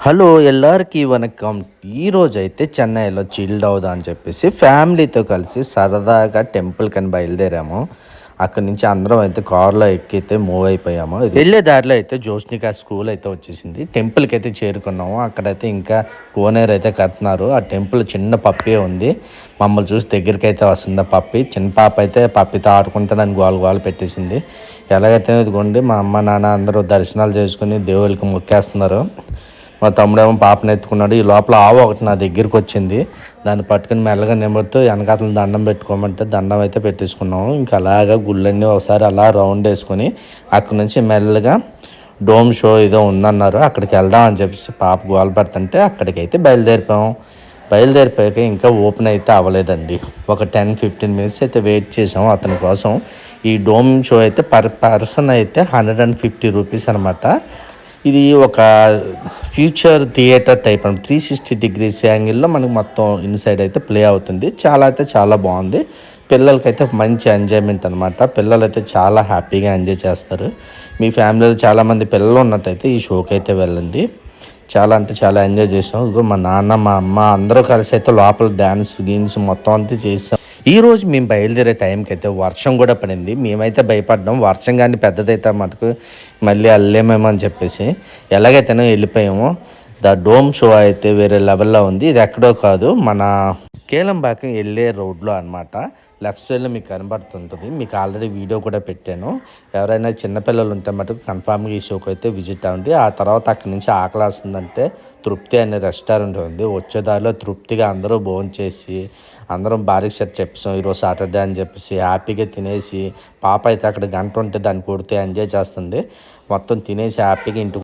Hello ఎల్లరికి vanakkam. ఈరోజైతే చెన్నైలో chilled అవుదాం అని చెప్పేసి ఫ్యామిలీతో కలిసి సరదాగా టెంపుల్‌కని బయలుదేరాము. అక్కడి నుంచి అందరం అయితే కారులో ఎక్కితే మూవ్ అయిపోయాము. వెళ్ళే దారిలో అయితే జోష్నికా స్కూల్ అయితే వచ్చేసింది. టెంపుల్‌కి అయితే చేరుకున్నాము. అక్కడైతే ఇంకా కోనేరు అయితే కడుతున్నారు. ఆ టెంపుల్ చిన్న పప్పీ ఉంది. మమ్మల్ని చూసి దగ్గరికైతే వస్తుంది ఆ పప్పీ. చిన్న పాప అయితే పప్పీతో ఆడుకుంటా నన్ను గోల గోల పెట్టేసింది. ఎలాగైతే ఇదిగోండి మా అమ్మ, నాన్న అందరూ దర్శనాలు చేసుకొని దేవుళ్ళకి మొక్కేస్తున్నారు. మా తమ్ముడేమో పాపను ఎత్తుకున్నాడు. ఈ లోపల ఆవు ఒకటి నా దగ్గరికి వచ్చింది. దాన్ని పట్టుకుని మెల్లగా నిమురుతూ వెనకాతల దండం పెట్టుకోమంటే దండం అయితే పెట్టేసుకున్నాము. ఇంకా అలాగా గుళ్ళన్నీ ఒకసారి అలా రౌండ్ వేసుకొని అక్కడి నుంచి మెల్లగా డోమ్ షో ఏదో ఉందన్నారు, అక్కడికి వెళ్దాం అని చెప్పేసి పాప గోల పెడుతుంటే అక్కడికైతే బయలుదేరిపోయాం. బయలుదేరిపోయాక ఇంకా ఓపెన్ అయితే అవ్వలేదండి. ఒక 10-15 మినిట్స్ అయితే వెయిట్ చేసాం అతని కోసం. ఈ డోమ్ షో అయితే పర్ పర్సన్ అయితే 150 రూపీస్ అనమాట. ఇది ఒక ఫ్యూచర్ థియేటర్ టైప్ అండి. 360 డిగ్రీస్ యాంగిల్లో మనకు మొత్తం ఇన్సైడ్ అయితే ప్లే అవుతుంది. చాలా అయితే చాలా బాగుంది. పిల్లలకైతే మంచి ఎంజాయ్మెంట్ అనమాట. పిల్లలైతే చాలా హ్యాపీగా ఎంజాయ్ చేస్తారు. మీ ఫ్యామిలీలో చాలామంది పిల్లలు ఉన్నట్టయితే ఈ షోకి అయితే వెళ్ళండి. చాలా అంటే చాలా ఎంజాయ్ చేసాం. ఇదిగో మా నాన్న, మా అమ్మ అందరూ కలిసి అయితే లోపల డ్యాన్స్ గీన్స్ మొత్తం అంతా చేసాం. ఈరోజు మేము బయలుదేరే టైంకి అయితే వర్షం కూడా పడింది. మేమైతే భయపడ్డాం, వర్షం కానీ పెద్దదైతే మటుకు మళ్ళీ వెళ్ళలేమేమో అని చెప్పేసి. ఎలాగైతేనో వెళ్ళిపోయాము. ద డోమ్ షో అయితే వేరే లెవెల్లో ఉంది. ఇది ఎక్కడో కాదు, మన కేలంబాకం వెళ్ళే రోడ్లో అనమాట. లెఫ్ట్ సైడ్లో మీకు కనబడుతుంటుంది. మీకు ఆల్రెడీ వీడియో కూడా పెట్టాను. ఎవరైనా చిన్నపిల్లలు ఉంటే మటుకు కన్ఫామ్గా ఈ షోకి అయితే విజిట్ అవ్వండి. ఆ తర్వాత అక్కడి నుంచి ఆకలేస్తుందంటే తృప్తి అనే రెస్టారెంట్ ఉంది. వచ్చేదారిలో తృప్తిగా అందరూ భోంచేసి అందరం భార్యకి సెట్ చెప్పాం ఈరోజు సాటర్డే అని చెప్పేసి హ్యాపీగా తినేసి, పాప అయితే అక్కడ గంట ఉంటే దాన్ని కొడితే ఎంజాయ్ చేస్తుంది. మొత్తం తినేసి హ్యాపీగా ఇంటికి